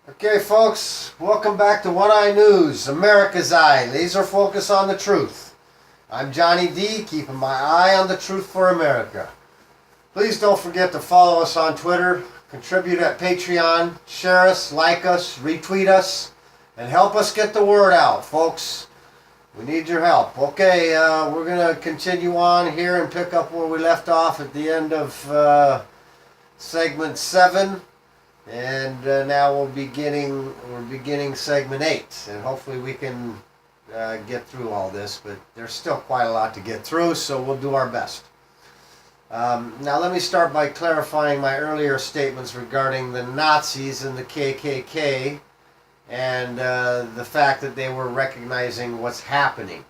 Okay, folks, welcome back to One Eye News, America's Eye, laser focus on the truth. I'm Johnny D, keeping my eye on the truth for America. Please don't forget to follow us on Twitter, contribute at Patreon, share us, like us, retweet us, and help us get the word out, folks. We need your help. Okay, we're going to continue on here and pick up where we left off at the end of segment 7. And now we're beginning segment 8, and hopefully we can get through all this, but there's still quite a lot to get through, so we'll do our best. Now let me start by clarifying my earlier statements regarding the Nazis and the KKK and the fact that they were recognizing what's happening.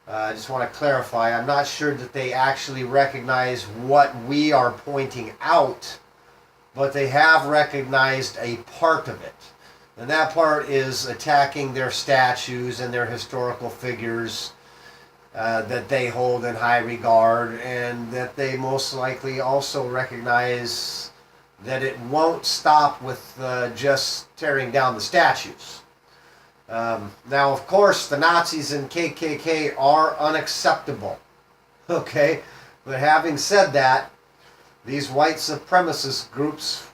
I just want to clarify, I'm not sure that they actually recognize what we are pointing out, but they have recognized a part of it. And that part is attacking their statues and their historical figures that they hold in high regard, and that they most likely also recognize that it won't stop with just tearing down the statues. Now, of course, the Nazis and KKK are unacceptable. Okay? But having said that, these white supremacist groups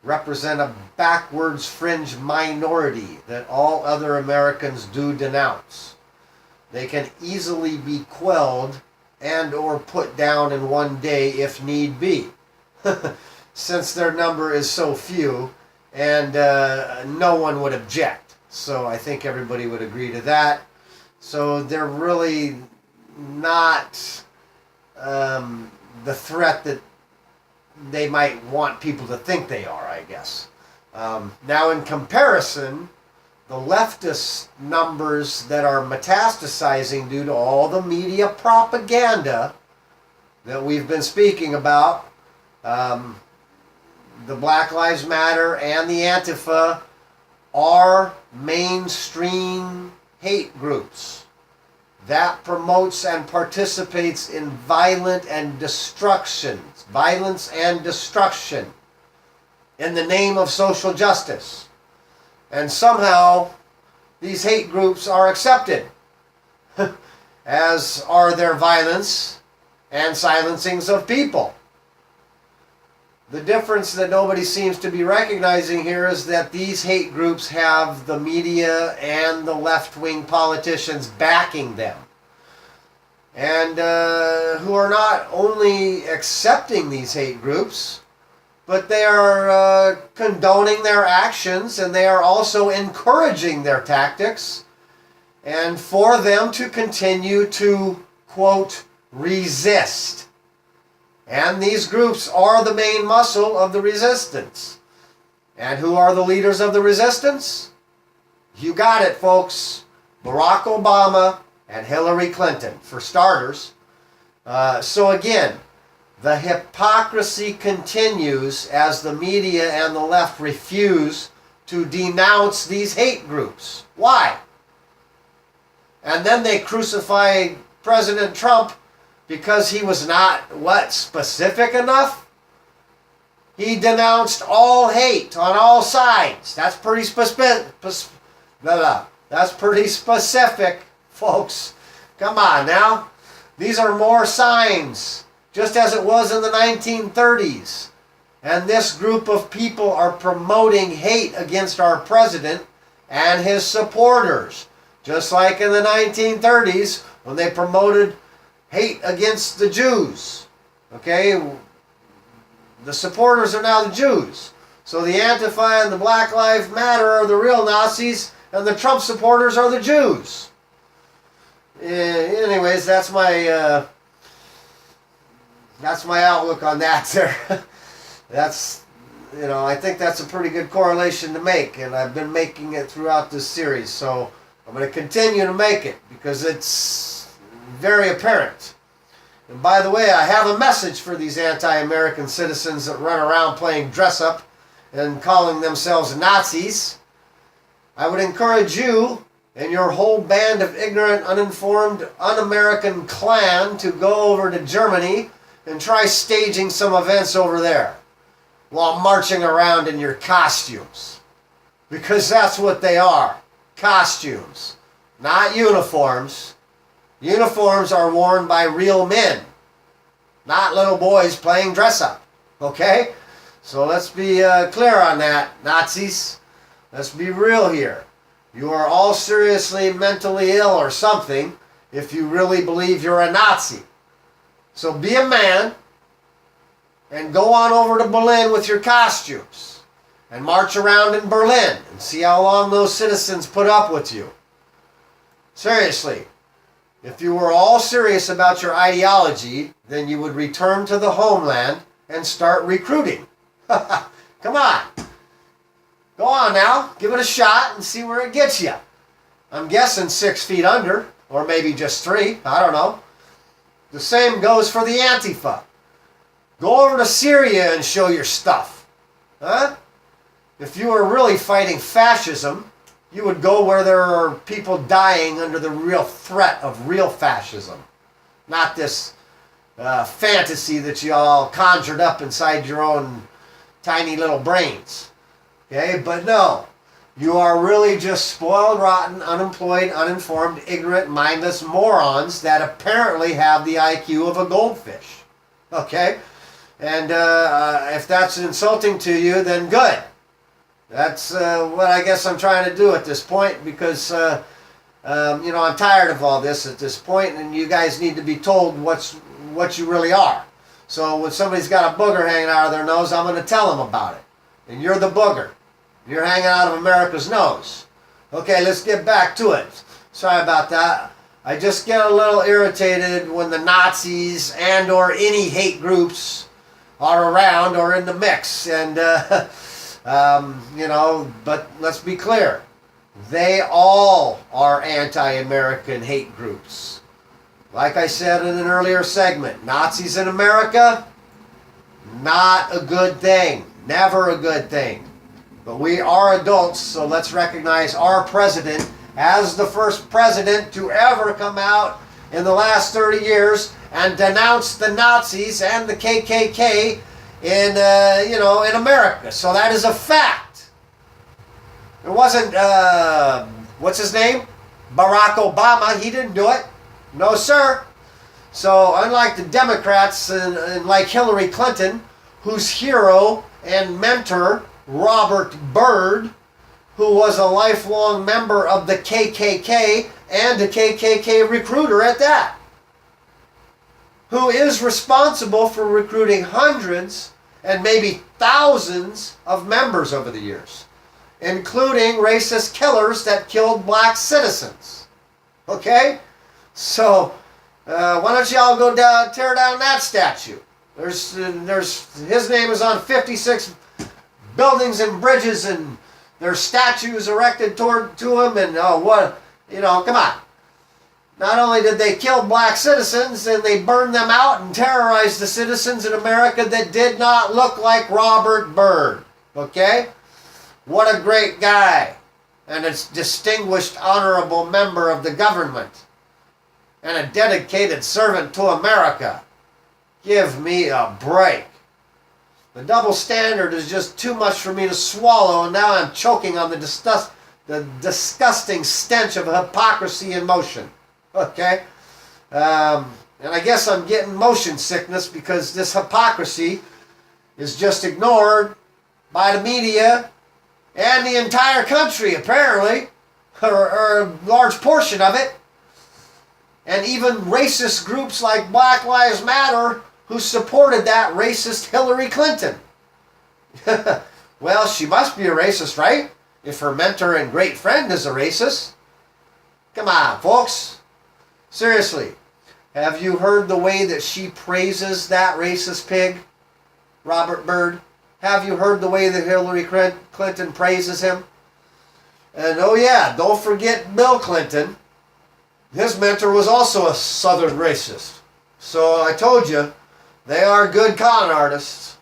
represent a backwards fringe minority that all other Americans do denounce. They can easily be quelled and or put down in one day if need be, since their number is so few and no one would object. So I think everybody would agree to that. So they're really not the threat that they might want people to think they are, I guess. Now, in comparison, the leftist numbers that are metastasizing due to all the media propaganda that we've been speaking about, the Black Lives Matter and the Antifa are mainstream hate groups that promotes and participates in violence and destruction in the name of social justice. And somehow these hate groups are accepted, as are their violence and silencings of people. The difference that nobody seems to be recognizing here is that these hate groups have the media and the left-wing politicians backing them, and who are not only accepting these hate groups, but they are condoning their actions, and they are also encouraging their tactics, and for them to continue to, quote, resist. And these groups are the main muscle of the resistance. And who are the leaders of the resistance? You got it, folks. Barack Obama and Hillary Clinton, for starters. So again, the hypocrisy continues as the media and the left refuse to denounce these hate groups. Why? And then they crucify President Trump because he was not, specific enough? He denounced all hate on all sides. That's pretty That's pretty specific, folks. Come on now. These are more signs, just as it was in the 1930s. And this group of people are promoting hate against our president and his supporters, just like in the 1930s when they promoted hate against the Jews. Okay? The supporters are now the Jews. So the Antifa and the Black Lives Matter are the real Nazis, and the Trump supporters are the Jews. Anyways, that's my outlook on that there. That's, I think that's a pretty good correlation to make, and I've been making it throughout this series, so I'm going to continue to make it because it's very apparent. And by the way, I have a message for these anti-American citizens that run around playing dress-up and calling themselves Nazis. I would encourage you and your whole band of ignorant, uninformed, un-American clan to go over to Germany and try staging some events over there while marching around in your costumes. because that's what they are. Costumes, not uniforms. Uniforms are worn by real men, not little boys playing dress up. Okay? So let's be clear on that, Nazis. Let's be real here. You are all seriously mentally ill or something if you really believe you're a Nazi. So be a man and go on over to Berlin with your costumes and march around in Berlin and see how long those citizens put up with you. Seriously, if you were all serious about your ideology, then you would return to the homeland and start recruiting. Come on. Go on now. Give it a shot and see where it gets you. I'm guessing 6 feet under, or maybe just 3. I don't know. The same goes for the Antifa. Go over to Syria and show your stuff. Huh? If you were really fighting fascism, you would go where there are people dying under the real threat of real fascism. Not this fantasy that you all conjured up inside your own tiny little brains. Okay, but no. You are really just spoiled, rotten, unemployed, uninformed, ignorant, mindless morons that apparently have the IQ of a goldfish. Okay? And if that's insulting to you, then good. That's what I guess I'm trying to do at this point, because I'm tired of all this at this point, and you guys need to be told what you really are. So when somebody's got a booger hanging out of their nose, I'm going to tell them about it. And you're the booger. You're hanging out of America's nose. Okay, let's get back to it. Sorry about that. I just get a little irritated when the Nazis and or any hate groups are around or in the mix. And, but let's be clear. They all are anti-American hate groups. Like I said in an earlier segment, Nazis in America, not a good thing. Never a good thing. But we are adults, so let's recognize our president as the first president to ever come out in the last 30 years and denounce the Nazis and the KKK in America. So that is a fact. It wasn't, what's his name? Barack Obama. He didn't do it. No, sir. So unlike the Democrats and like Hillary Clinton, whose hero and mentor, Robert Byrd, who was a lifelong member of the KKK and a KKK recruiter at that, who is responsible for recruiting hundreds and maybe thousands of members over the years, including racist killers that killed black citizens. Okay? So, why don't y'all go down, tear down that statue? There's his name is on 56 buildings and bridges, and there's statues erected to him, and come on. Not only did they kill black citizens, and they burned them out and terrorized the citizens in America that did not look like Robert Byrd. Okay? What a great guy, and a distinguished, honorable member of the government, and a dedicated servant to America. Give me a break. The double standard is just too much for me to swallow, and now I'm choking on the disgusting stench of hypocrisy in motion. Okay? And I guess I'm getting motion sickness because this hypocrisy is just ignored by the media and the entire country, apparently, or a large portion of it. And even racist groups like Black Lives Matter, who supported that racist Hillary Clinton. Well, she must be a racist, right? If her mentor and great friend is a racist. Come on, folks. Seriously. Have you heard the way that she praises that racist pig, Robert Byrd? Have you heard the way that Hillary Clinton praises him? And oh yeah, don't forget Bill Clinton. His mentor was also a Southern racist. So I told you, they are good con artists,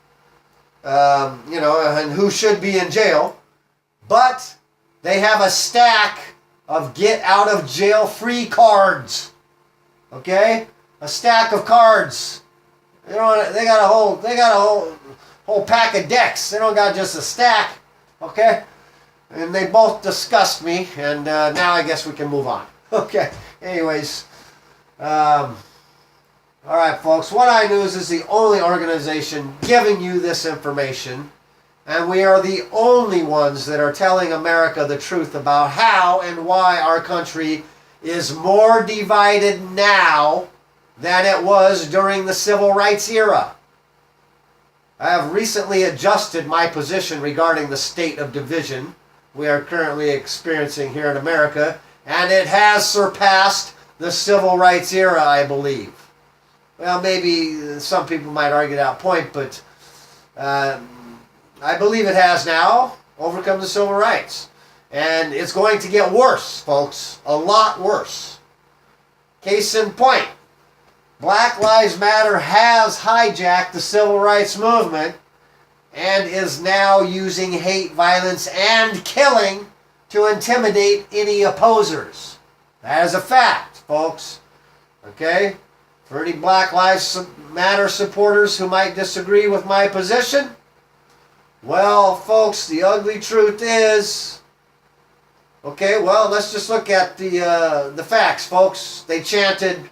and who should be in jail. But they have a stack of get out of jail free cards. Okay? A stack of cards. They got a whole pack of decks. They don't got just a stack. Okay? And they both disgust me, and now I guess we can move on. Okay, anyways, all right, folks, One Eye News is the only organization giving you this information, and we are the only ones that are telling America the truth about how and why our country is more divided now than it was during the Civil Rights era. I have recently adjusted my position regarding the state of division we are currently experiencing here in America, and it has surpassed the Civil Rights era, I believe. Well, maybe some people might argue that point, but I believe it has now overcome the civil rights. And it's going to get worse, folks. A lot worse. Case in point, Black Lives Matter has hijacked the civil rights movement and is now using hate, violence, and killing to intimidate any opposers. That is a fact, folks. Okay? For any Black Lives Matter supporters who might disagree with my position, well, folks, the ugly truth is, okay, well, let's just look at the facts, folks. They chanted,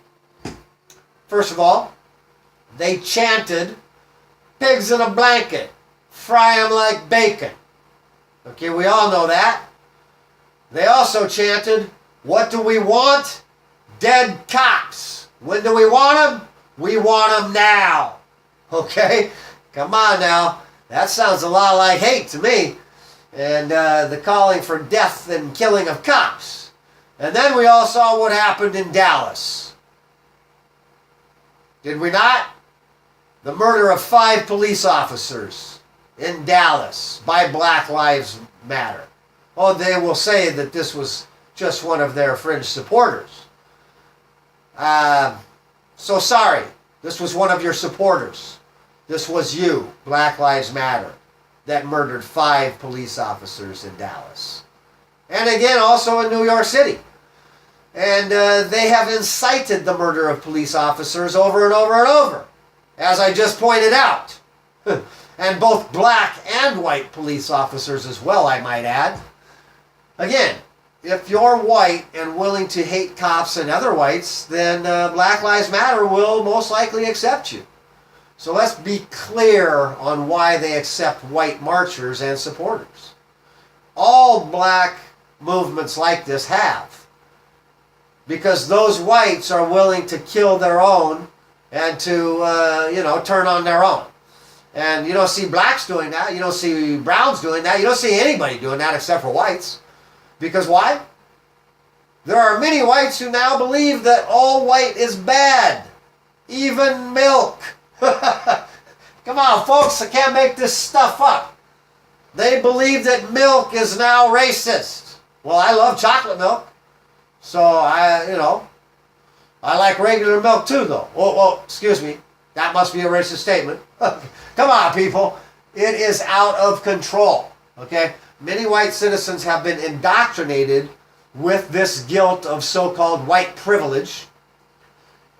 first of all, they chanted, pigs in a blanket, fry them like bacon. Okay, we all know that. They also chanted, what do we want? Dead cops. When do we want them? We want them now. Okay? Come on now. That sounds a lot like hate to me. And the calling for death and killing of cops. And then we all saw what happened in Dallas. Did we not? The murder of 5 police officers in Dallas by Black Lives Matter. Oh, they will say that this was just one of their fringe supporters. So sorry, this was one of your supporters. This was you, Black Lives Matter, that murdered 5 police officers in Dallas. And again, also in New York City. And they have incited the murder of police officers over and over and over, as I just pointed out. And both black and white police officers as well, I might add. Again, if you're white and willing to hate cops and other whites, then Black Lives Matter will most likely accept you. So let's be clear on why they accept white marchers and supporters. All black movements like this have. Because those whites are willing to kill their own and to, turn on their own. And you don't see blacks doing that. You don't see browns doing that. You don't see anybody doing that except for whites. Because why? There are many whites who now believe that all white is bad. Even milk. Come on, folks. I can't make this stuff up. They believe that milk is now racist. Well, I love chocolate milk. So, I like regular milk too, though. Well, excuse me. That must be a racist statement. Come on, people. It is out of control. Okay? Many white citizens have been indoctrinated with this guilt of so-called white privilege.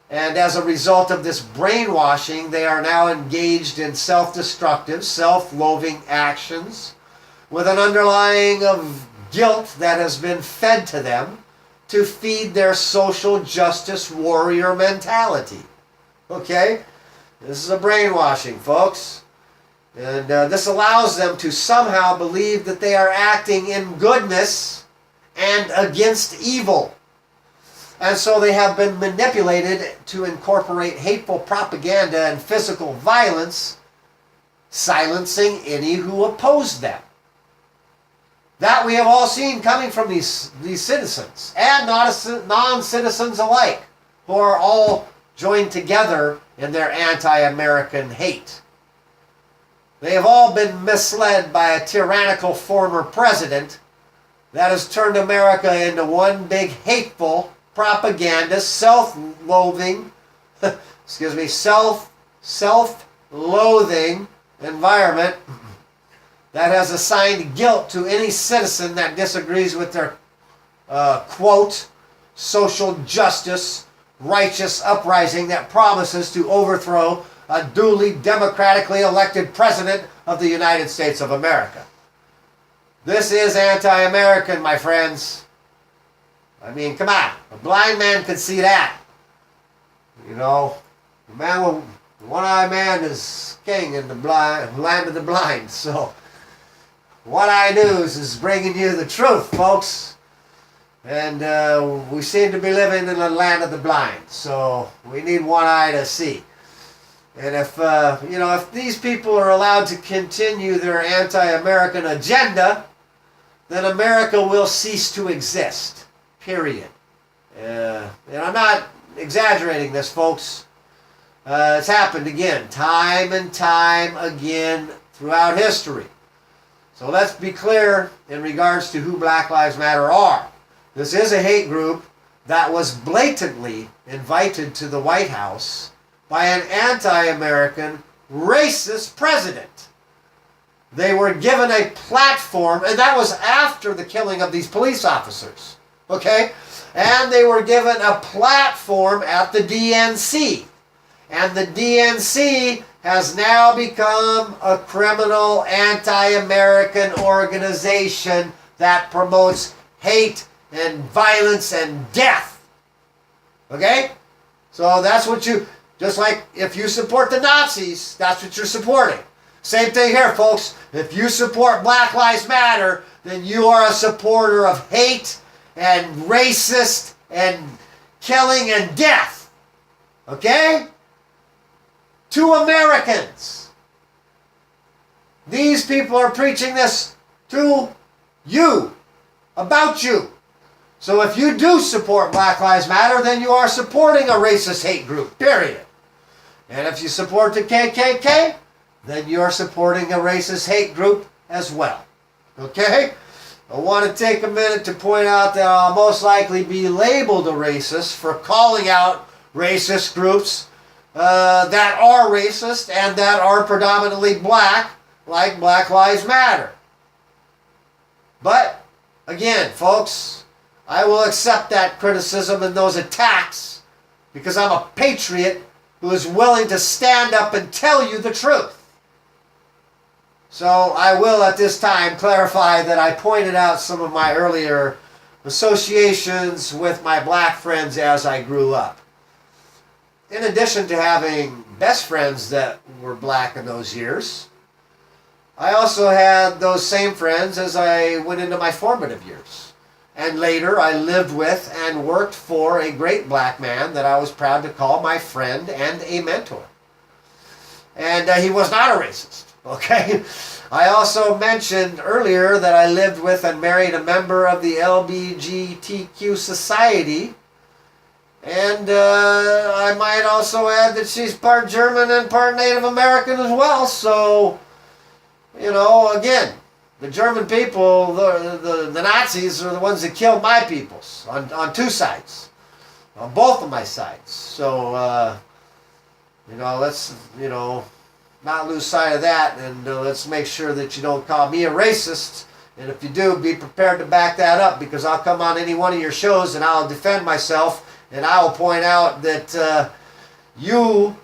And as a result of this brainwashing, they are now engaged in self-destructive, self-loathing actions with an underlying of guilt that has been fed to them to feed their social justice warrior mentality. Okay? This is a brainwashing, folks. And this allows them to somehow believe that they are acting in goodness and against evil. And so they have been manipulated to incorporate hateful propaganda and physical violence, silencing any who oppose them. That we have all seen coming from these citizens and non-citizens alike, who are all joined together in their anti-American hate. They have all been misled by a tyrannical former president that has turned America into one big hateful, propaganda, self-loathing, self-loathing environment that has assigned guilt to any citizen that disagrees with their, quote, social justice, righteous uprising that promises to overthrow a duly democratically elected president of the United States of America. This is anti-American, my friends. I mean, come on. A blind man could see that. You know, the one-eyed man is king in the land of the blind. So, One-Eye News is bringing you the truth, folks. And we seem to be living in the land of the blind. So, we need one eye to see. And if, if these people are allowed to continue their anti-American agenda, then America will cease to exist. Period. And I'm not exaggerating this, folks. It's happened again, time and time again throughout history. So let's be clear in regards to who Black Lives Matter are. This is a hate group that was blatantly invited to the White House by an anti-American, racist president. They were given a platform, and that was after the killing of these police officers. Okay? And they were given a platform at the DNC. And the DNC has now become a criminal anti-American organization that promotes hate and violence and death. Okay? So that's what you, just like if you support the Nazis, that's what you're supporting. Same thing here, folks. If you support Black Lives Matter, then you are a supporter of hate and racist and killing and death. Okay? To Americans. These people are preaching this to you, about you. So if you do support Black Lives Matter, then you are supporting a racist hate group, period. And if you support the KKK, then you are supporting a racist hate group as well. Okay? I want to take a minute to point out that I'll most likely be labeled a racist for calling out racist groups that are racist and that are predominantly black, like Black Lives Matter. But, again, folks, I will accept that criticism and those attacks because I'm a patriot who is willing to stand up and tell you the truth. So I will at this time clarify that I pointed out some of my earlier associations with my black friends as I grew up. In addition to having best friends that were black in those years, I also had those same friends as I went into my formative years. And later I lived with and worked for a great black man that I was proud to call my friend and a mentor. And he was not a racist. Okay, I also mentioned earlier that I lived with and married a member of the LGBTQ society. And I might also add that she's part German and part Native American as well. So, you know, again, the German people, the Nazis are the ones that killed my peoples on two sides, on both of my sides. So, let's, not lose sight of that, and let's make sure that you don't call me a racist. And if you do, be prepared to back that up, because I'll come on any one of your shows and I'll defend myself, and I will point out that you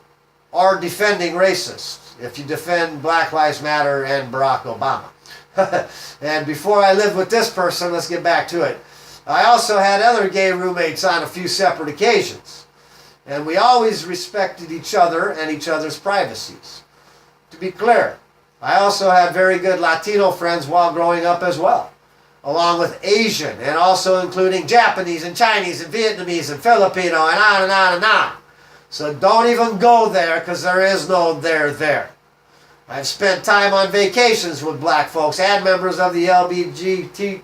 are defending racists if you defend Black Lives Matter and Barack Obama. And before I lived with this person, let's get back to it. I also had other gay roommates on a few separate occasions, and we always respected each other and each other's privacies. To be clear, I also had very good Latino friends while growing up as well, along with Asian, and also including Japanese and Chinese and Vietnamese and Filipino and on and on and on. So don't even go there, because there is no there. I've spent time on vacations with black folks and members of the LGBTQ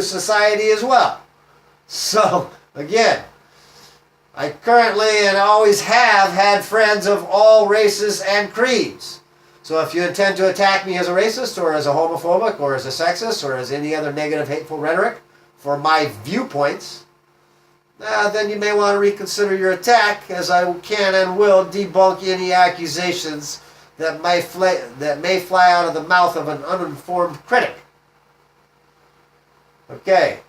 society as well. So, again, I currently and always have had friends of all races and creeds. So if you intend to attack me as a racist or as a homophobic or as a sexist or as any other negative, hateful rhetoric for my viewpoints, then you may want to reconsider your attack, as I can and will debunk any accusations that may fly out of the mouth of an uninformed critic. Okay,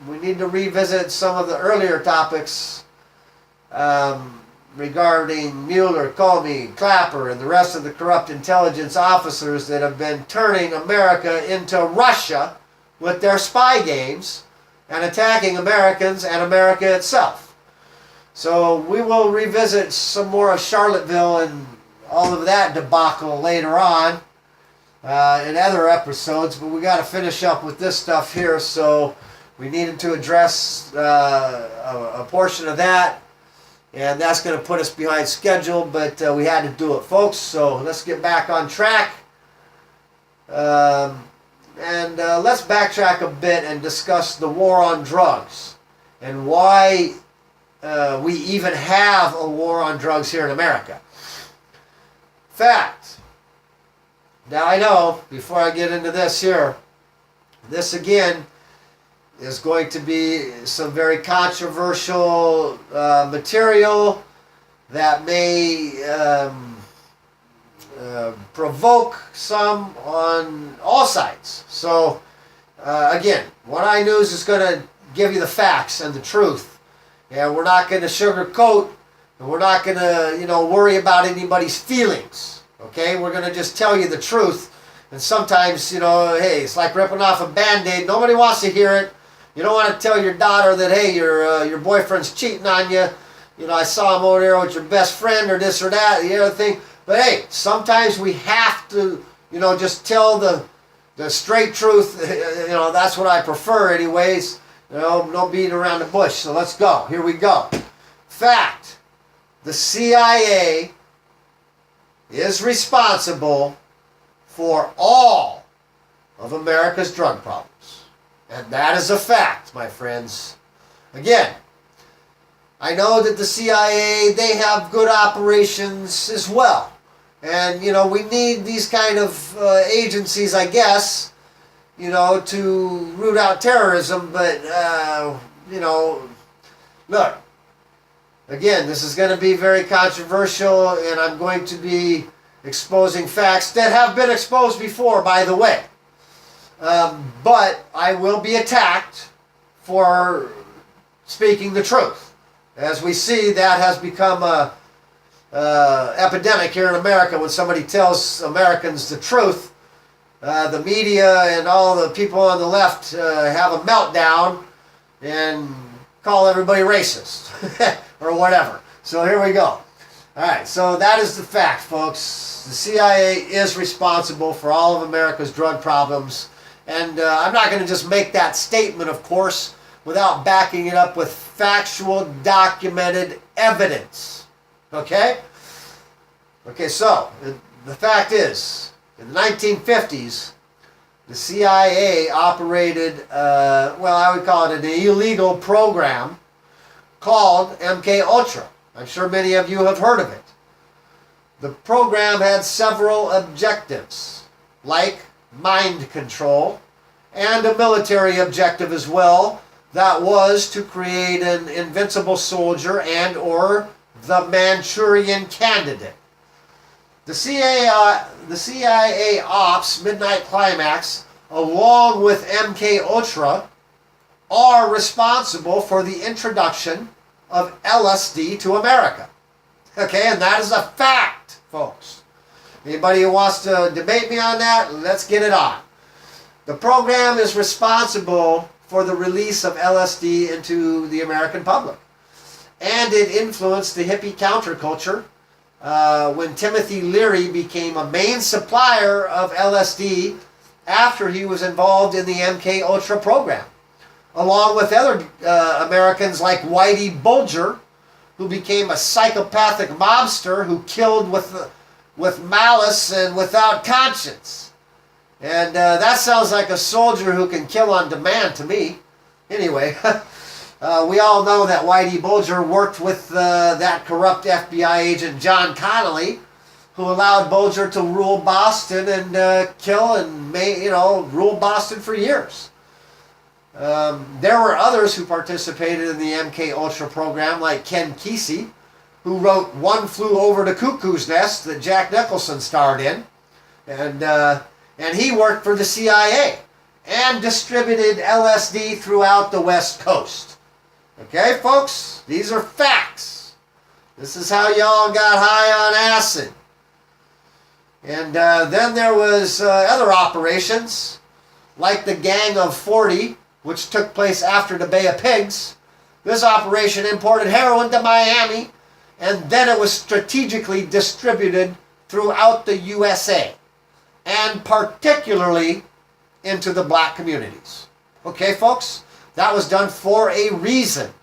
we need to revisit some of the earlier topics regarding Mueller, Comey, Clapper, and the rest of the corrupt intelligence officers that have been turning America into Russia with their spy games and attacking Americans and America itself. So we will revisit some more of Charlottesville and all of that debacle later on in other episodes, but we got to finish up with this stuff here, so we needed to address a portion of that, and that's going to put us behind schedule, but we had to do it, folks. So let's get back on track, and let's backtrack a bit and discuss the war on drugs and why we even have a war on drugs here in America. Fact. Now I know, before I get into this here, this again is going to be some very controversial material that may provoke some on all sides. So again, One Eye News is going to give you the facts and the truth, and we're not going to sugarcoat, and we're not going to worry about anybody's feelings. Okay, we're going to just tell you the truth. And sometimes, hey, it's like ripping off a Band-Aid. Nobody wants to hear it. You don't want to tell your daughter that, hey, your boyfriend's cheating on you. I saw him over there with your best friend, or this or that, the other thing. But hey, sometimes we have to, just tell the straight truth. That's what I prefer anyways. No beating around the bush. So let's go. Here we go. Fact. The CIA is responsible for all of America's drug problems. And that is a fact, my friends. Again, I know that the CIA, they have good operations as well. And, we need these kind of agencies, I guess, to root out terrorism. But, look, again, this is going to be very controversial, and I'm going to be exposing facts that have been exposed before, by the way. But I will be attacked for speaking the truth. As we see, that has become a epidemic here in America. When somebody tells Americans the truth, the media and all the people on the left have a meltdown and call everybody racist or whatever. So here we go. All right, so that is the fact, folks. The CIA is responsible for all of America's drug problems. And I'm not going to just make that statement, of course, without backing it up with factual, documented evidence. Okay? Okay, so the fact is, in the 1950s, the CIA operated, I would call it an illegal program called MK Ultra. I'm sure many of you have heard of it. The program had several objectives, like mind control, and a military objective as well, that was to create an invincible soldier and or the Manchurian Candidate. The CIA Ops Midnight Climax, along with MK Ultra, are responsible for the introduction of LSD to America. Okay, and that is a fact, folks. Anybody who wants to debate me on that, let's get it on. The program is responsible for the release of LSD into the American public. And it influenced the hippie counterculture when Timothy Leary became a main supplier of LSD after he was involved in the MK Ultra program, along with other Americans like Whitey Bulger, who became a psychopathic mobster who killed with malice and without conscience. And that sounds like a soldier who can kill on demand to me. Anyway, we all know that Whitey Bulger worked with that corrupt FBI agent John Connolly, who allowed Bulger to rule Boston and kill and rule Boston for years. There were others who participated in the MK Ultra program, like Ken Kesey, who wrote One Flew Over the Cuckoo's Nest that Jack Nicholson starred in. And he worked for the CIA and distributed LSD throughout the West Coast. Okay, folks? These are facts. This is how y'all got high on acid. And then there was other operations, like the Gang of 40, which took place after the Bay of Pigs. This operation imported heroin to Miami, and then it was strategically distributed throughout the USA, and particularly into the black communities. Okay, folks? That was done for a reason.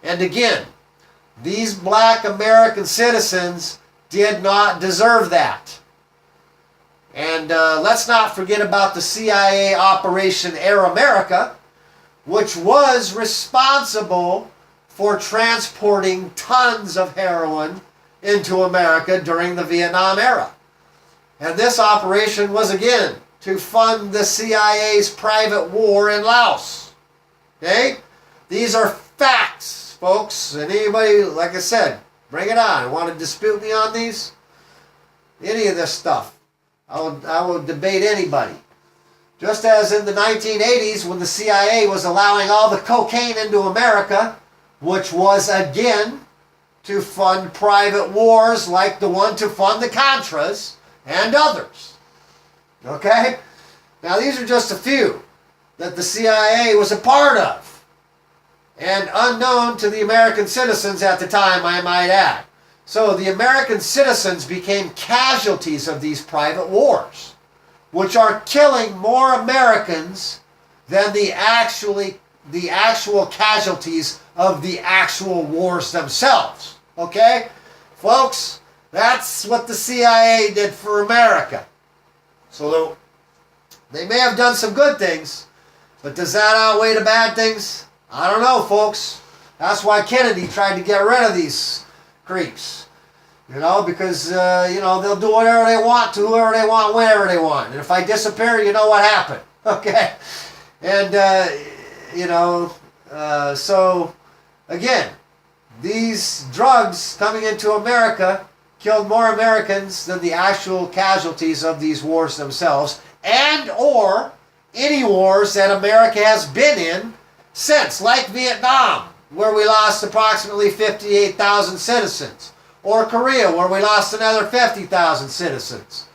And again, these black American citizens did not deserve that. And let's not forget about the CIA Operation Air America, which was responsible for transporting tons of heroin into America during the Vietnam era. And this operation was, again, to fund the CIA's private war in Laos. Okay? These are facts, folks. And anybody, like I said, bring it on. Want to dispute me on these? Any of this stuff. I will debate anybody. Just as in the 1980s when the CIA was allowing all the cocaine into America, which was again to fund private wars like the one to fund the Contras and others. Okay? Now these are just a few that the CIA was a part of, and unknown to the American citizens at the time, I might add. So the American citizens became casualties of these private wars, which are killing more Americans than the actual casualties of the actual wars themselves. Okay? Folks, that's what the CIA did for America. So they may have done some good things, but does that outweigh the bad things? I don't know, folks. That's why Kennedy tried to get rid of these creeps. You know, because, they'll do whatever they want to whoever they want, whenever they want. And if I disappear, you know what happened. Okay? And, so, again, these drugs coming into America killed more Americans than the actual casualties of these wars themselves, and or any wars that America has been in since, like Vietnam, where we lost approximately 58,000 citizens, or Korea, where we lost another 50,000 citizens.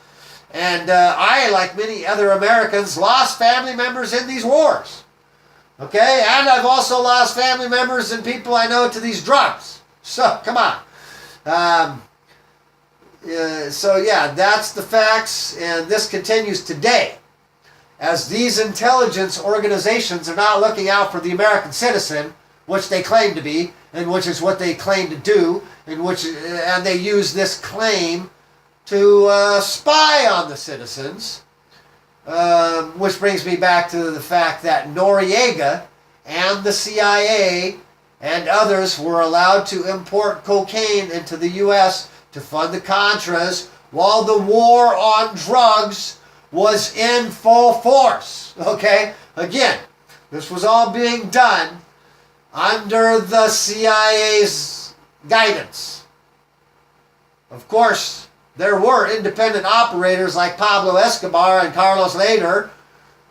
And I, like many other Americans, lost family members in these wars. Okay? And I've also lost family members and people I know to these drugs. So, come on. That's the facts, and this continues today. As these intelligence organizations are not looking out for the American citizen, which they claim to be, and which is what they claim to do, and they use this claim to spy on the citizens, which brings me back to the fact that Noriega and the CIA and others were allowed to import cocaine into the U.S. to fund the Contras while the war on drugs was in full force. Okay? Again, this was all being done under the CIA's guidance. Of course, there were independent operators like Pablo Escobar and Carlos Lader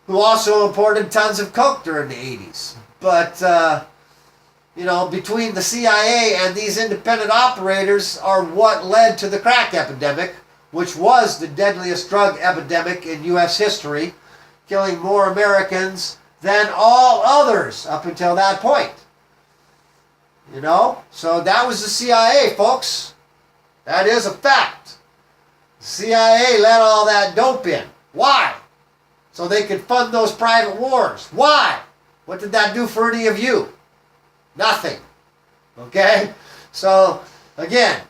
who also imported tons of coke during the 80s. But, between the CIA and these independent operators are what led to the crack epidemic, which was the deadliest drug epidemic in U.S. history, killing more Americans than all others up until that point. So that was the CIA, folks. That is a fact. The CIA let all that dope in. Why? So they could fund those private wars. Why? What did that do for any of you? Nothing. Okay? So, again,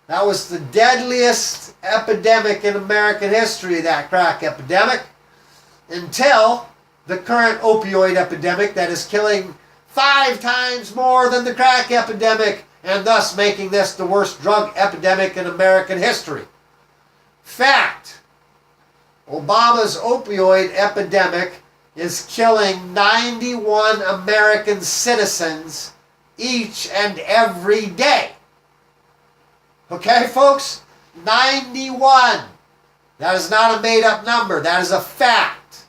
that was the deadliest epidemic in American history, that crack epidemic, until the current opioid epidemic that is killing 5 times more than the crack epidemic, and thus making this the worst drug epidemic in American history. Fact. Obama's opioid epidemic is killing 91 American citizens each and every day. Okay, folks? 91. That is not a made-up number. That is a fact.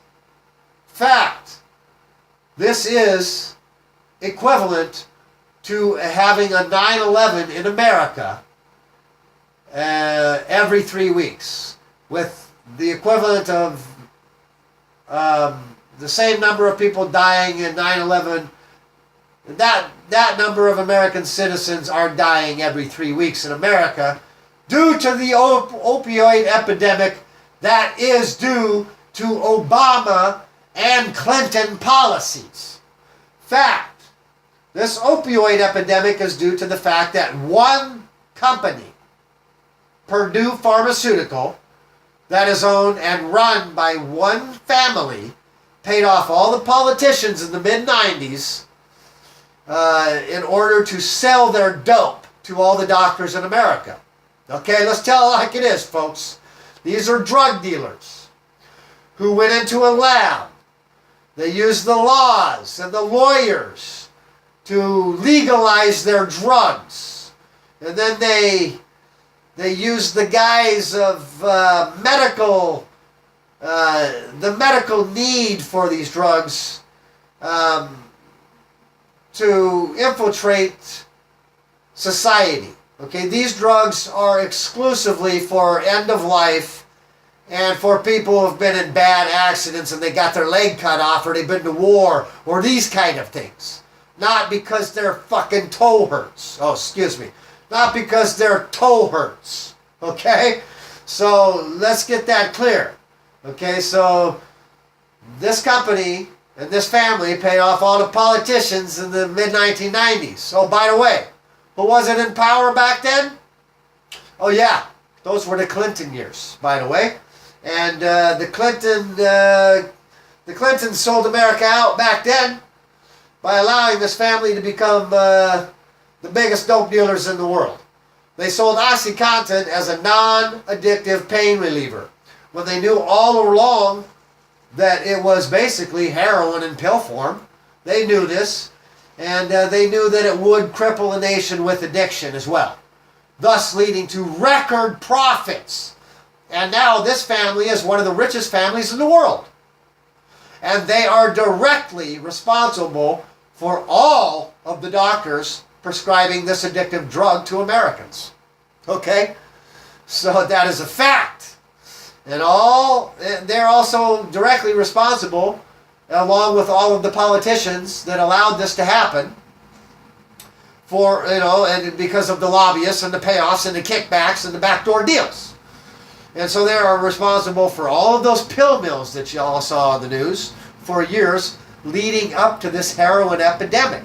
Fact. This is equivalent to having a 9/11 in America every 3 weeks, with the equivalent of the same number of people dying in 9/11. That number of American citizens are dying every 3 weeks in America due to the opioid epidemic that is due to Obama and Clinton policies. Fact. This opioid epidemic is due to the fact that one company, Purdue Pharmaceutical, that is owned and run by one family, paid off all the politicians in the mid-90s in order to sell their dope to all the doctors in America. Okay, let's tell it like it is, folks. These are drug dealers who went into a lab. They used the laws and the lawyers to legalize their drugs. And then they used the guise of the medical need for these drugs to infiltrate society. Okay, these drugs are exclusively for end of life and for people who have been in bad accidents and they got their leg cut off, or they've been to war, or these kind of things. Not because their fucking toe hurts. Oh, excuse me. Not because their toe hurts. Okay? So let's get that clear. Okay, so this company and this family paid off all the politicians in the mid-1990s. Oh, by the way, who wasn't in power back then? Oh yeah, those were the Clinton years, by the way. And the Clintons sold America out back then by allowing this family to become the biggest dope dealers in the world. They sold OxyContin as a non-addictive pain reliever, when they knew all along that it was basically heroin in pill form. They knew this, and they knew that it would cripple a nation with addiction as well, thus leading to record profits. And now this family is one of the richest families in the world. And they are directly responsible for all of the doctors prescribing this addictive drug to Americans. Okay? So that is a fact. And they're also directly responsible, along with all of the politicians that allowed this to happen, for, and because of the lobbyists and the payoffs and the kickbacks and the backdoor deals. And so they are responsible for all of those pill mills that you all saw on the news for years leading up to this heroin epidemic.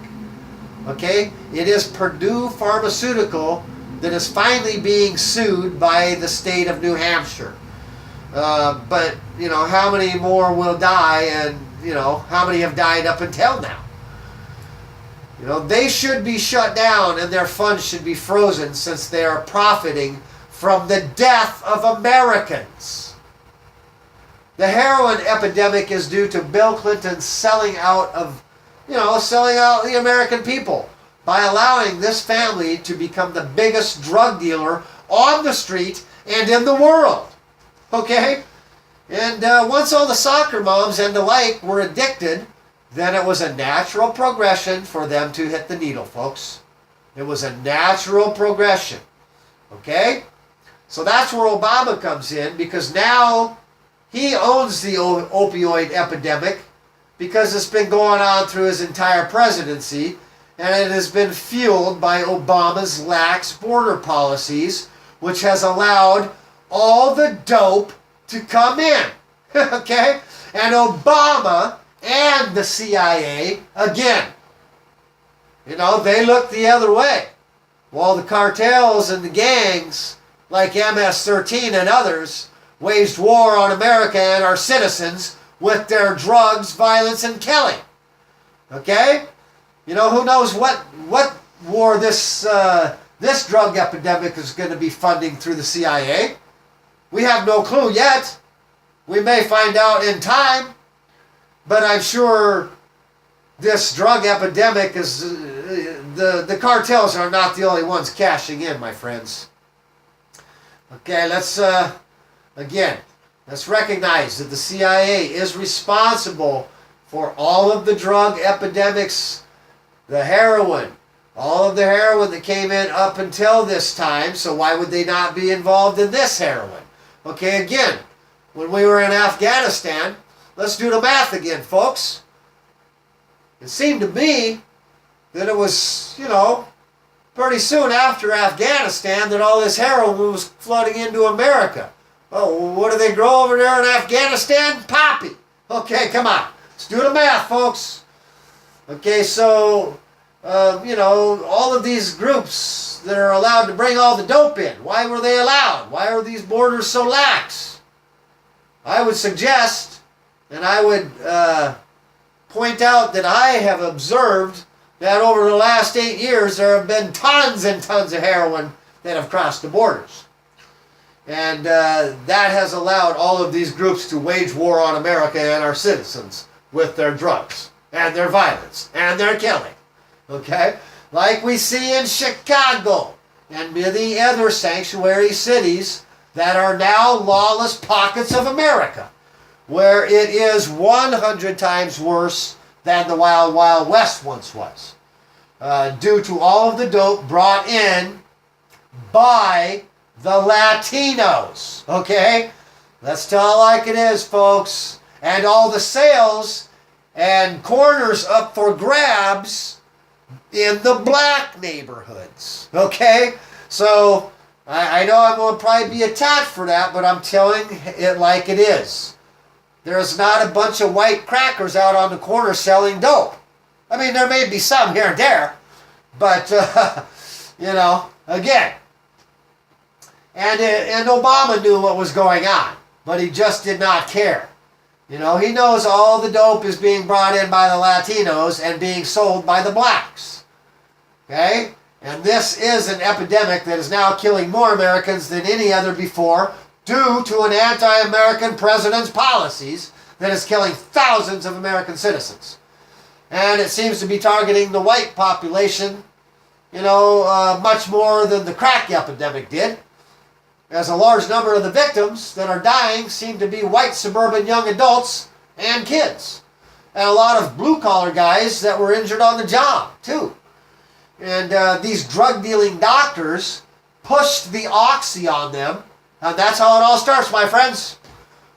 Okay? It is Purdue Pharmaceutical that is finally being sued by the state of New Hampshire. But, how many more will die, and, how many have died up until now? They should be shut down and their funds should be frozen, since they are profiting from the death of Americans. The heroin epidemic is due to Bill Clinton selling out the American people by allowing this family to become the biggest drug dealer on the street and in the world. Okay? And once all the soccer moms and the like were addicted, then it was a natural progression for them to hit the needle, folks. It was a natural progression. Okay? So that's where Obama comes in, because now he owns the opioid epidemic, because it's been going on through his entire presidency, and it has been fueled by Obama's lax border policies, which has allowed all the dope to come in. Okay? And Obama and the CIA, again, they look the other way. While the cartels and the gangs, like MS-13 and others, waged war on America and our citizens with their drugs, violence, and killing. Okay? Who knows what war this drug epidemic is going to be funding through the CIA? We have no clue yet. We may find out in time, but I'm sure this drug epidemic is the cartels are not the only ones cashing in, my friends. Okay, let's recognize that the CIA is responsible for all of the drug epidemics, the heroin, all of the heroin that came in up until this time, so why would they not be involved in this heroin? Okay, again, when we were in Afghanistan, let's do the math again, folks. It seemed to me that it was, pretty soon after Afghanistan that all this heroin was flooding into America. Oh, what do they grow over there in Afghanistan? Poppy. Okay, come on. Let's do the math, folks. Okay, so, all of these groups that are allowed to bring all the dope in, why were they allowed? Why are these borders so lax? I would suggest, and I would point out that I have observed that over the last 8 years there have been tons and tons of heroin that have crossed the borders. And that has allowed all of these groups to wage war on America and our citizens with their drugs and their violence and their killing. Okay? Like we see in Chicago and many other sanctuary cities that are now lawless pockets of America, where it is 100 times worse than the Wild Wild West once was, due to all of the dope brought in by the Latinos. Okay? Let's tell it like it is, folks. And all the sales and corners up for grabs in the black neighborhoods. Okay? So, I know I'm going to probably be attacked for that, but I'm telling it like it is. There's not a bunch of white crackers out on the corner selling dope. I mean, there may be some here and there, but, again. And Obama knew what was going on, but he just did not care. He knows all the dope is being brought in by the Latinos and being sold by the blacks. Okay? And this is an epidemic that is now killing more Americans than any other before, due to an anti-American president's policies that is killing thousands of American citizens. And it seems to be targeting the white population, much more than the crack epidemic did, as a large number of the victims that are dying seem to be white suburban young adults and kids. And a lot of blue-collar guys that were injured on the job, too. And these drug-dealing doctors pushed the oxy on them. And that's how it all starts, my friends.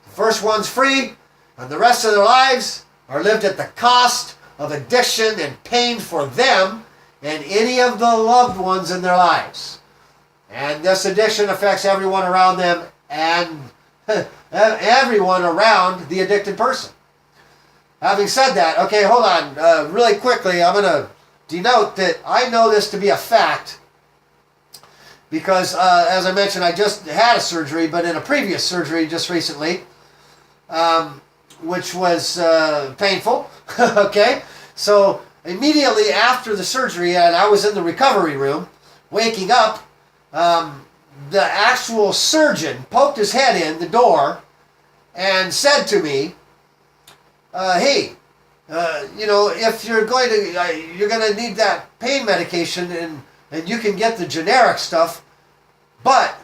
The first one's free, and the rest of their lives are lived at the cost of addiction and pain for them and any of the loved ones in their lives. And this addiction affects everyone around them and everyone around the addicted person. Having said that, okay, hold on. Really quickly, I'm going to denote that I know this to be a fact because, as I mentioned, I just had a surgery, but in a previous surgery just recently, which was painful, okay? So immediately after the surgery, and I was in the recovery room, waking up, the actual surgeon poked his head in the door and said to me, hey, if you're going to need that pain medication and you can get the generic stuff, but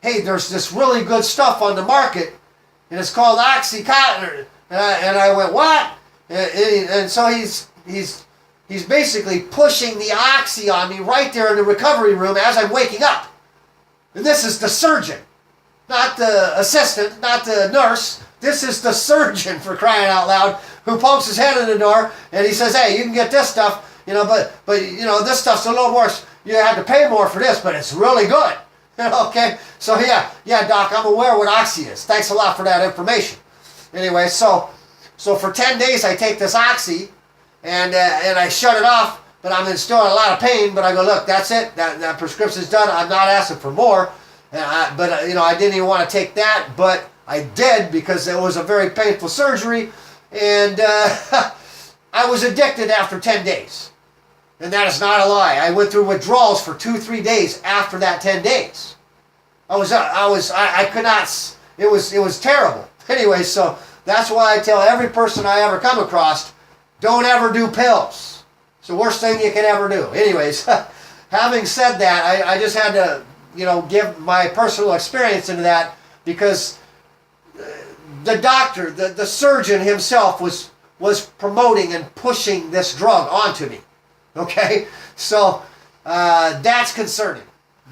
hey, there's this really good stuff on the market and it's called Oxycontin. And I went, what? And so he's basically pushing the oxy on me right there in the recovery room as I'm waking up. And this is the surgeon, not the assistant, not the nurse. This is the surgeon, for crying out loud, who pokes his head in the door and he says, hey, you can get this stuff, but this stuff's a little worse. You have to pay more for this, but it's really good. Okay? So yeah, Doc, I'm aware what oxy is. Thanks a lot for that information. Anyway, so for 10 days I take this oxy and I shut it off. But I'm still in a lot of pain, but I go, look, that's it. That prescription's done. I'm not asking for more. But I didn't even want to take that, but I did because it was a very painful surgery. And I was addicted after 10 days. And that is not a lie. I went through withdrawals for 2-3 days after that 10 days. I could not, it was terrible. Anyway, so that's why I tell every person I ever come across, don't ever do pills. It's the worst thing you can ever do. Anyways, having said that, I just had to, give my personal experience into that because the doctor, the surgeon himself was promoting and pushing this drug onto me. Okay? So that's concerning.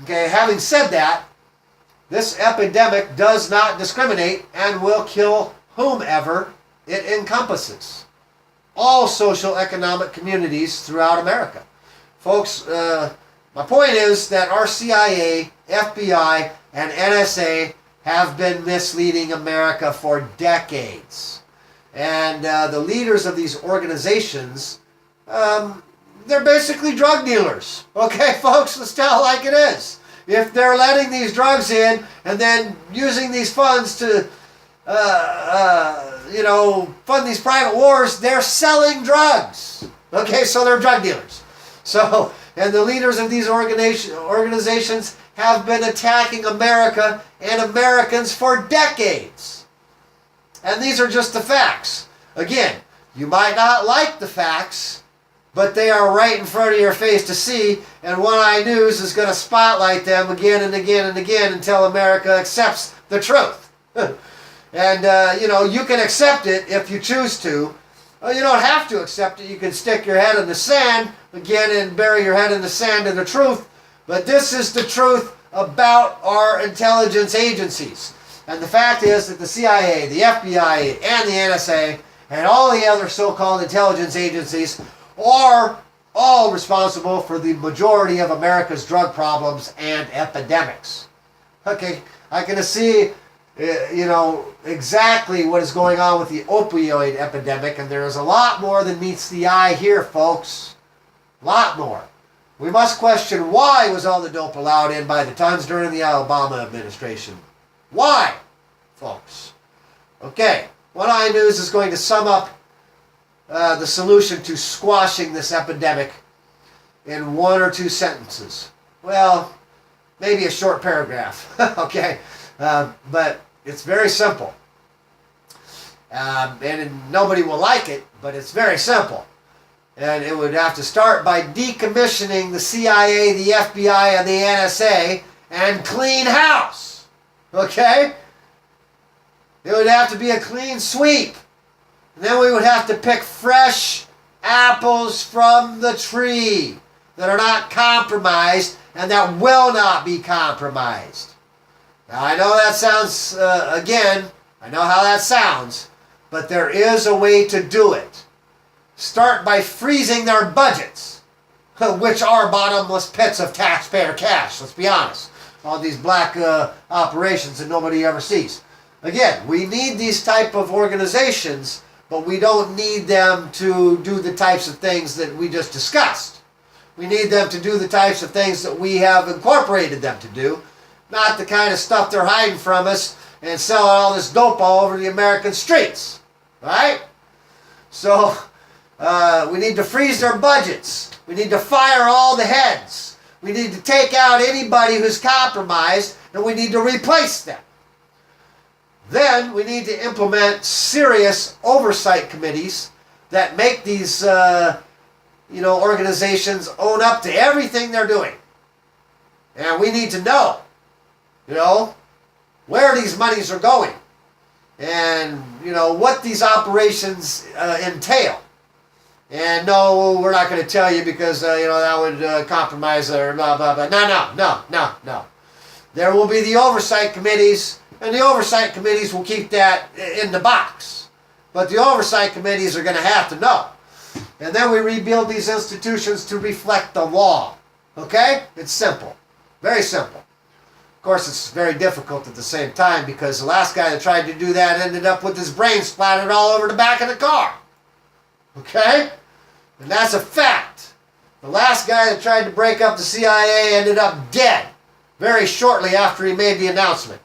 Okay, having said that, this epidemic does not discriminate and will kill whomever it encompasses. All social economic communities throughout America. Folks, my point is that our CIA, FBI, and NSA have been misleading America for decades. And the leaders of these organizations, they're basically drug dealers. Okay, folks, let's tell it like it is. If they're letting these drugs in and then using these funds to, fund these private wars, they're selling drugs. Okay, so they're drug dealers. So, and the leaders of these organizations have been attacking America and Americans for decades. And these are just the facts. Again, you might not like the facts, but they are right in front of your face to see, and One Eye News is going to spotlight them again and again and again until America accepts the truth. And, you can accept it if you choose to. You don't have to accept it. You can stick your head in the sand again and bury your head in the sand in the truth. But this is the truth about our intelligence agencies. And the fact is that the CIA, the FBI, and the NSA, and all the other so-called intelligence agencies are all responsible for the majority of America's drug problems and epidemics. Okay, I can see, exactly what is going on with the opioid epidemic, and there is a lot more than meets the eye here, folks. A lot more. We must question why was all the dope allowed in by the tons during the Obama administration. Why, folks? Okay, One Eye News is going to sum up the solution to squashing this epidemic in one or two sentences. Well, maybe a short paragraph, okay? But it's very simple. And nobody will like it, but it's very simple. And it would have to start by decommissioning the CIA, the FBI, and the NSA and clean house. Okay? It would have to be a clean sweep. And then we would have to pick fresh apples from the tree that are not compromised and that will not be compromised. Now, I know that sounds, I know how that sounds, but there is a way to do it. Start by freezing their budgets, which are bottomless pits of taxpayer cash, let's be honest. All these black operations that nobody ever sees. Again, we need these type of organizations, but we don't need them to do the types of things that we just discussed. We need them to do the types of things that we have incorporated them to do, not the kind of stuff they're hiding from us and selling all this dope all over the American streets. Right? So, we need to freeze their budgets. We need to fire all the heads. We need to take out anybody who's compromised, and we need to replace them. Then we need to implement serious oversight committees that make these organizations own up to everything they're doing. And we need to know, where these monies are going and, what these operations entail. And no, we're not going to tell you because, that would compromise or blah, blah, blah. No. There will be the oversight committees, and the oversight committees will keep that in the box. But the oversight committees are going to have to know. And then we rebuild these institutions to reflect the law. Okay? It's simple. Very simple. Of course, it's very difficult at the same time because the last guy that tried to do that ended up with his brain splattered all over the back of the car. Okay? And that's a fact. The last guy that tried to break up the CIA ended up dead very shortly after he made the announcement.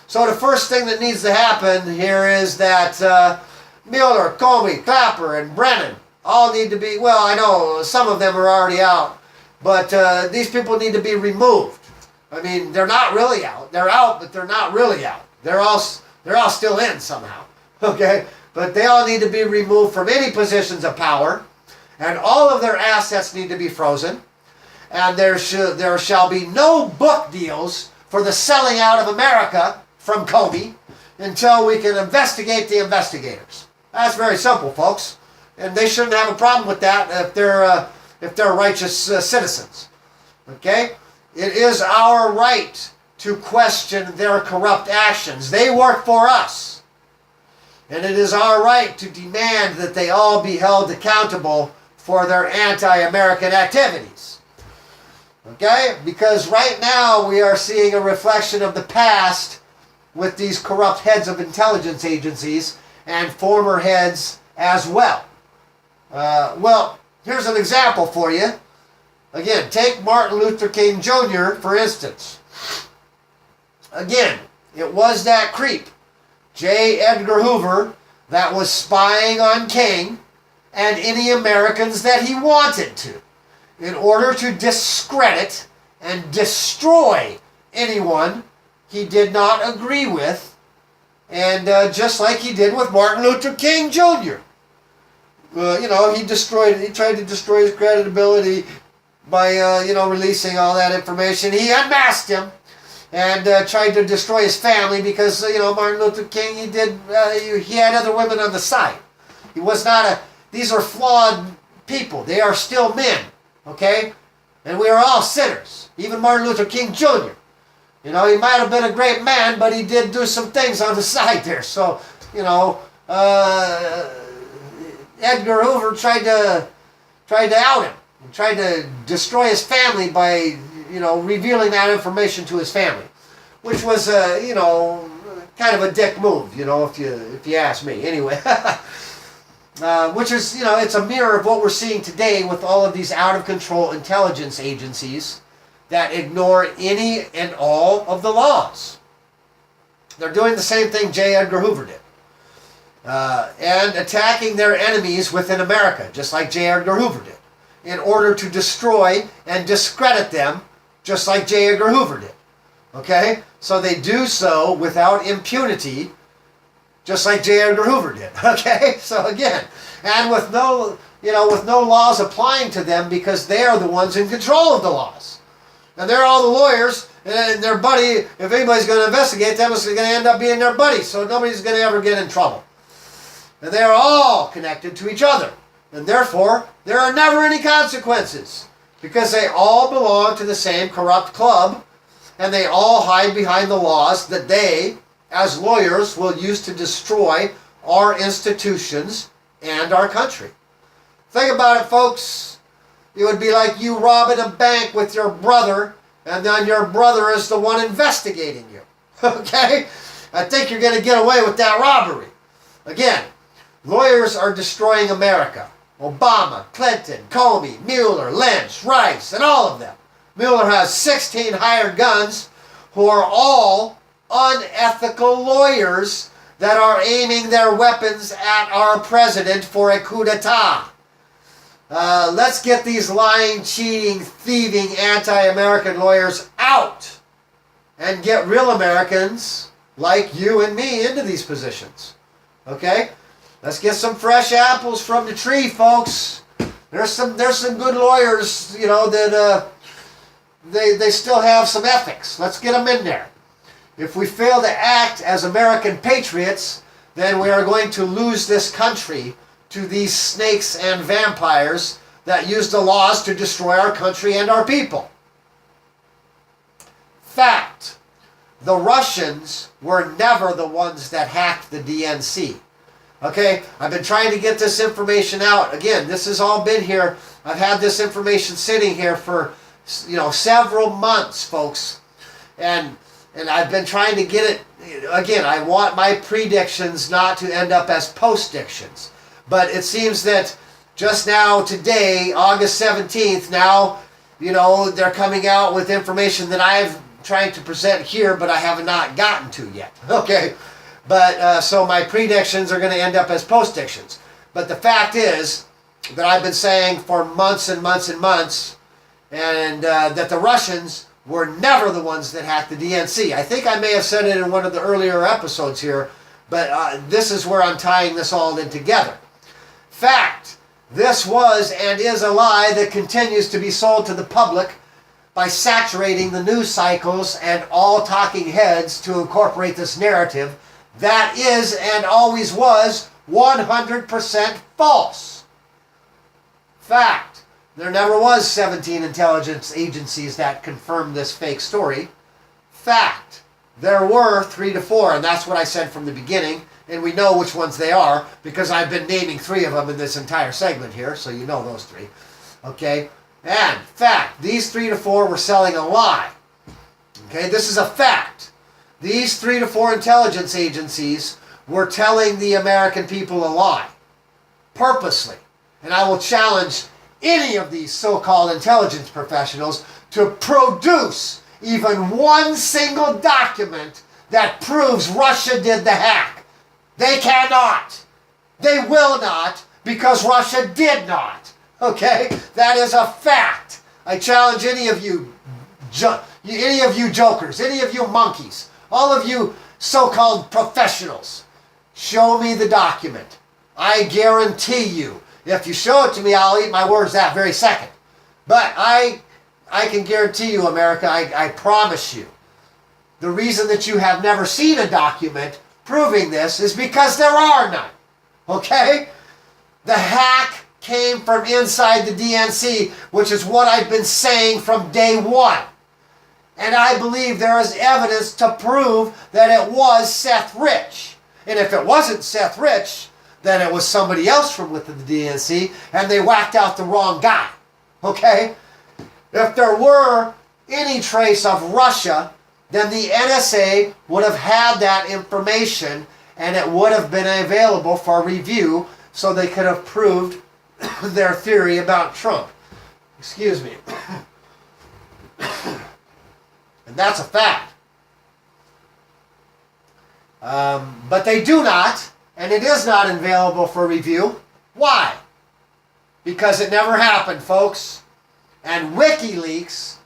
So the first thing that needs to happen here is that Mueller, Comey, Clapper, and Brennan all need to be, well, I know some of them are already out, but these people need to be removed. I mean, they're not really out. They're out, but they're not really out. They're all still in somehow. Okay? But they all need to be removed from any positions of power, and all of their assets need to be frozen, and there shall be no book deals for the selling out of America from Comey until we can investigate the investigators. That's very simple, folks, and they shouldn't have a problem with that if they're righteous citizens. Okay? It is our right to question their corrupt actions. They work for us. And it is our right to demand that they all be held accountable for their anti-American activities. Okay? Because right now we are seeing a reflection of the past with these corrupt heads of intelligence agencies and former heads as well. Well, here's an example for you. Again, take Martin Luther King Jr., for instance. Again, it was that creep, J. Edgar Hoover, that was spying on King and any Americans that he wanted to, in order to discredit and destroy anyone he did not agree with, and just like he did with Martin Luther King Jr. You know, he tried to destroy his credibility by, releasing all that information. He unmasked him and tried to destroy his family because, Martin Luther King, he had other women on the side. He was not these are flawed people. They are still men, okay? And we are all sinners. Even Martin Luther King Jr. He might have been a great man, but he did do some things on the side there. So, Edgar Hoover tried to out him and tried to destroy his family by, revealing that information to his family, which was, kind of a dick move, if you ask me. Anyway, which is, it's a mirror of what we're seeing today with all of these out-of-control intelligence agencies that ignore any and all of the laws. They're doing the same thing J. Edgar Hoover did. And attacking their enemies within America, just like J. Edgar Hoover did, in order to destroy and discredit them, just like J. Edgar Hoover did. Okay? So they do so without impunity, just like J. Edgar Hoover did. Okay? So again, and with no laws applying to them because they are the ones in control of the laws. And they're all the lawyers, and their buddy, if anybody's going to investigate them, it's going to end up being their buddy, so nobody's going to ever get in trouble. And they are all connected to each other. And therefore, there are never any consequences, because they all belong to the same corrupt club, and they all hide behind the laws that they, as lawyers, will use to destroy our institutions and our country. Think about it, folks. It would be like you robbing a bank with your brother, and then your brother is the one investigating you. Okay? I think you're going to get away with that robbery. Again, lawyers are destroying America. Obama, Clinton, Comey, Mueller, Lynch, Rice, and all of them. Mueller has 16 hired guns who are all unethical lawyers that are aiming their weapons at our president for a coup d'etat. Let's get these lying, cheating, thieving, anti-American lawyers out and get real Americans like you and me into these positions. Okay? Let's get some fresh apples from the tree, folks. There's some good lawyers, that they still have some ethics. Let's get them in there. If we fail to act as American patriots, then we are going to lose this country to these snakes and vampires that use the laws to destroy our country and our people. Fact. The Russians were never the ones that hacked the DNC. Okay? I've been trying to get this information out. Again, this has all been here. I've had this information sitting here for, several months, folks. And I've been trying to get it. Again, I want my predictions not to end up as post-dictions. But it seems that just now, today, August 17th, now, they're coming out with information that I've tried to present here, but I have not gotten to yet. Okay? But, so my predictions are going to end up as post-dictions. But the fact is that I've been saying for months and months and months, and that the Russians were never the ones that hacked the DNC. I think I may have said it in one of the earlier episodes here, but this is where I'm tying this all in together. Fact. This was and is a lie that continues to be sold to the public by saturating the news cycles and all talking heads to incorporate this narrative that is and always was 100% false. Fact. There never was 17 intelligence agencies that confirmed this fake story. Fact. There were 3 to 4, and that's what I said from the beginning, and we know which ones they are because I've been naming 3 of them in this entire segment here, so you know those 3. Okay? And fact, these 3 to 4 were selling a lie. Okay, this is a fact. These 3 to 4 intelligence agencies were telling the American people a lie. Purposely. And I will challenge any of these so-called intelligence professionals to produce even one single document that proves Russia did the hack. They cannot. They will not, because Russia did not. Okay? That is a fact. I challenge any of you jokers, any of you monkeys, all of you so-called professionals, show me the document. I guarantee you, if you show it to me, I'll eat my words that very second. But I can guarantee you, America, I promise you, the reason that you have never seen a document proving this is because there are none. Okay? The hack came from inside the DNC, which is what I've been saying from day one. And I believe there is evidence to prove that it was Seth Rich. And if it wasn't Seth Rich, then it was somebody else from within the DNC, and they whacked out the wrong guy. Okay? If there were any trace of Russia, then the NSA would have had that information, and it would have been available for review, so they could have proved their theory about Trump. Excuse me. And that's a fact. But they do not, and it is not available for review. Why? Because it never happened, folks. And WikiLeaks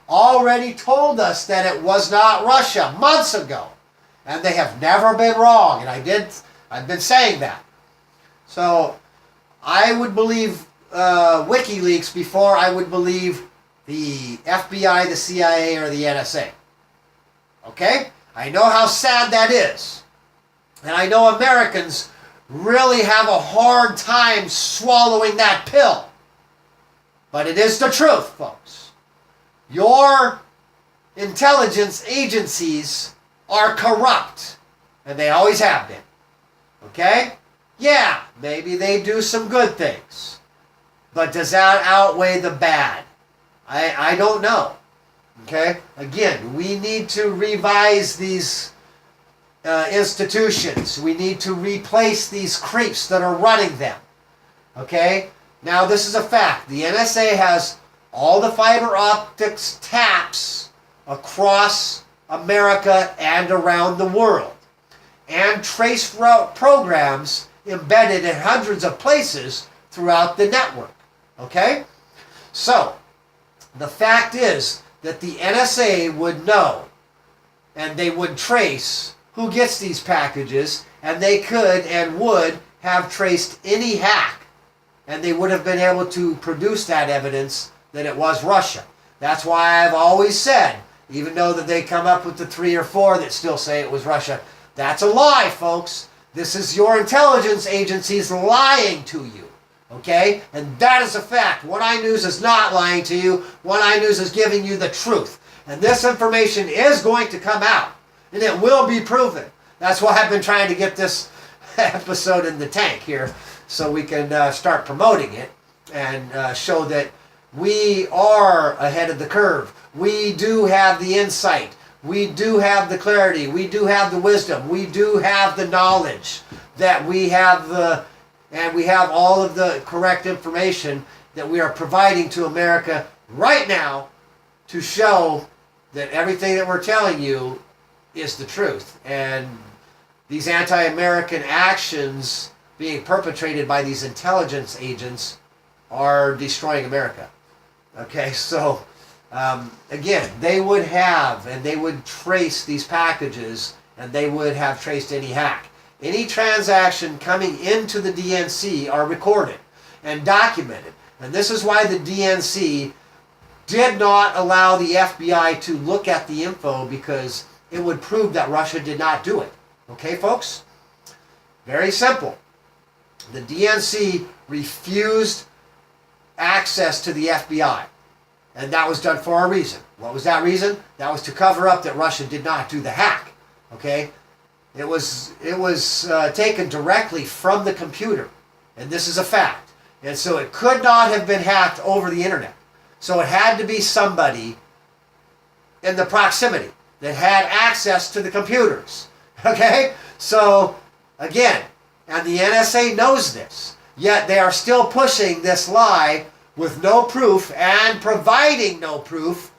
already told us that it was not Russia months ago. And they have never been wrong. And I've been saying that. So I would believe WikiLeaks before I would believe the FBI, the CIA, or the NSA. Okay? I know how sad that is. And I know Americans really have a hard time swallowing that pill. But it is the truth, folks. Your intelligence agencies are corrupt. And they always have been. Okay? Yeah, maybe they do some good things. But does that outweigh the bad? I don't know. Okay? Again, we need to revise these institutions. We need to replace these creeps that are running them. Okay? Now, this is a fact. The NSA has all the fiber optics taps across America and around the world. And trace route programs embedded in hundreds of places throughout the network. Okay? So, the fact is that the NSA would know, and they would trace who gets these packages, and they could and would have traced any hack, and they would have been able to produce that evidence that it was Russia. That's why I've always said, even though that they come up with the 3 or 4 that still say it was Russia, that's a lie, folks. This is your intelligence agencies lying to you. Okay? And that is a fact. One Eye News is not lying to you. One Eye News is giving you the truth. And this information is going to come out. And it will be proven. That's why I've been trying to get this episode in the tank here, so we can start promoting it and show that we are ahead of the curve. We do have the insight. We do have the clarity. We do have the wisdom. We do have the knowledge that we have and we have all of the correct information that we are providing to America right now to show that everything that we're telling you is the truth. And these anti-American actions being perpetrated by these intelligence agents are destroying America. Okay, so again, they would have and they would trace these packages, and they would have traced any hack. Any transaction coming into the DNC are recorded and documented. And this is why the DNC did not allow the FBI to look at the info, because it would prove that Russia did not do it. Okay, folks? Very simple. The DNC refused access to the FBI. And that was done for a reason. What was that reason? That was to cover up that Russia did not do the hack. Okay? It was taken directly from the computer. And this is a fact. And so it could not have been hacked over the internet. So it had to be somebody in the proximity that had access to the computers. Okay? So, again, and the NSA knows this. Yet they are still pushing this lie with no proof and providing no proof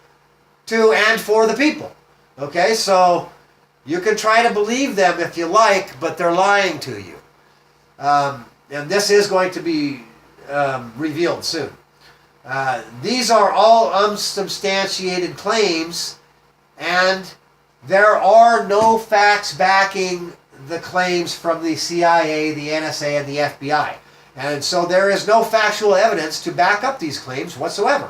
to and for the people. Okay, so you can try to believe them if you like, but they're lying to you. And this is going to be revealed soon. These are all unsubstantiated claims, and there are no facts backing the claims from the CIA, the NSA, and the FBI. And so there is no factual evidence to back up these claims whatsoever.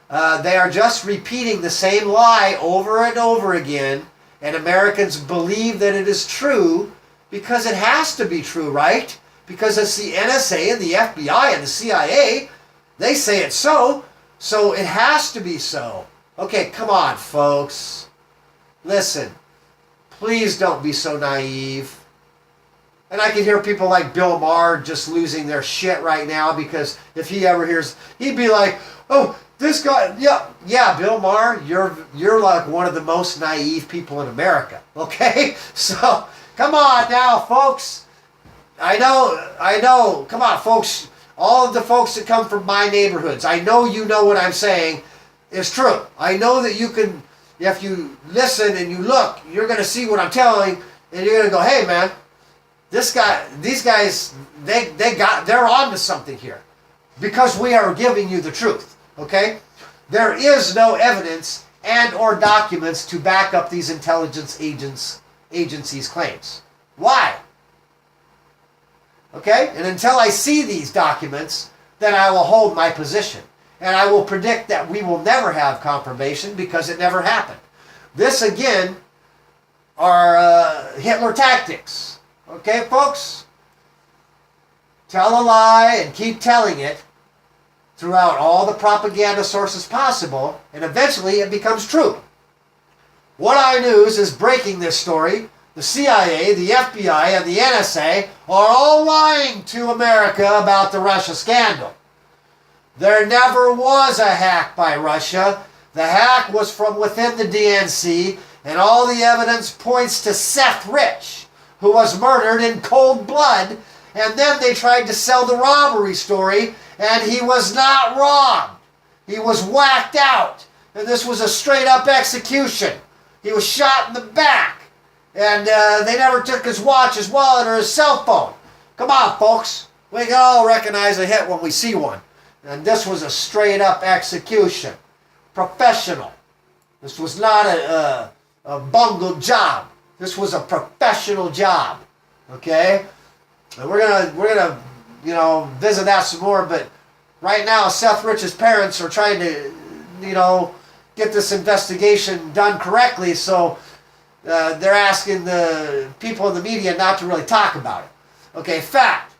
They are just repeating the same lie over and over again, and Americans believe that it is true because it has to be true, right? Because it's the NSA and the FBI and the CIA. They say it's so it has to be so. Okay, come on, folks. Listen, please don't be so naive. And I can hear people like Bill Maher just losing their shit right now, because if he ever hears, he'd be like, oh, this guy, yeah, Bill Maher, you're like one of the most naive people in America, okay? So, come on now, folks. I know, come on, folks. All of the folks that come from my neighborhoods, I know you know what I'm saying is true. I know that you can, if you listen and you look, you're going to see what I'm telling, and you're going to go, hey, man, these guys, they're on to something here, because we are giving you the truth, okay? There is no evidence and or documents to back up these intelligence agencies' claims. Why? Okay? And until I see these documents, then I will hold my position. And I will predict that we will never have confirmation because it never happened. This, again, are Hitler tactics. Okay, folks? Tell a lie and keep telling it throughout all the propaganda sources possible, and eventually it becomes true. What I News is breaking this story. The CIA, the FBI, and the NSA are all lying to America about the Russia scandal. There never was a hack by Russia. The hack was from within the DNC, and all the evidence points to Seth Rich, who was murdered in cold blood, and then they tried to sell the robbery story, and he was not robbed. He was whacked out, and this was a straight-up execution. He was shot in the back. And they never took his watch, his wallet, or his cell phone. Come on, folks. We can all recognize a hit when we see one. And this was a straight-up execution. Professional. This was not a bungled job. This was a professional job. Okay? And we're gonna visit that some more. But right now, Seth Rich's parents are trying to get this investigation done correctly. So they're asking the people in the media not to really talk about it. Okay, fact.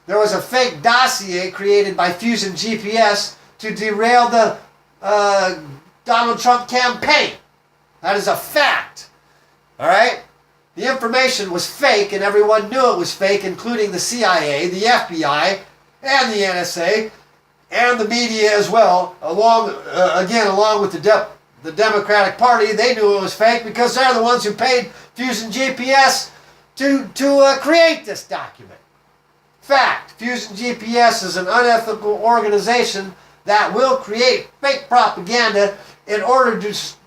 There was a fake dossier created by Fusion GPS to derail the Donald Trump campaign. That is a fact. All right? The information was fake, and everyone knew it was fake, including the CIA, the FBI, and the NSA, and the media as well, along with the Democratic Party. They knew it was fake because they're the ones who paid Fusion GPS to create this document. Fact, Fusion GPS is an unethical organization that will create fake propaganda in order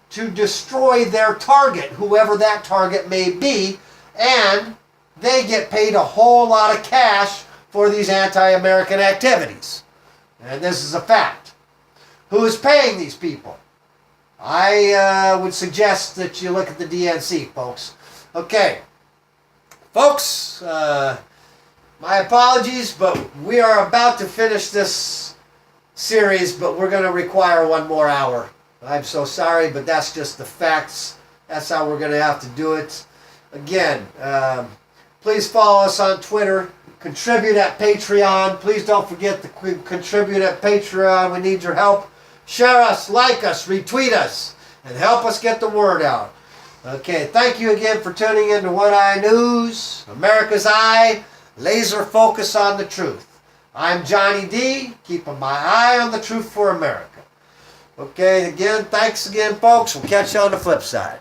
to destroy their target, whoever that target may be, and they get paid a whole lot of cash for these anti-American activities. And this is a fact. Who is paying these people? I would suggest that you look at the DNC, folks. Okay. Folks, my apologies, but we are about to finish this series, but we're going to require one more hour. I'm so sorry, but that's just the facts. That's how we're going to have to do it. Again, please follow us on Twitter, contribute at Patreon. Please don't forget to contribute at Patreon. We need your help. Share us, like us, retweet us, and help us get the word out. Okay, thank you again for tuning in to One Eye News, America's Eye, laser focus on the truth. I'm Johnny D, keeping my eye on the truth for America. Okay, again, thanks again, folks. We'll catch you on the flip side.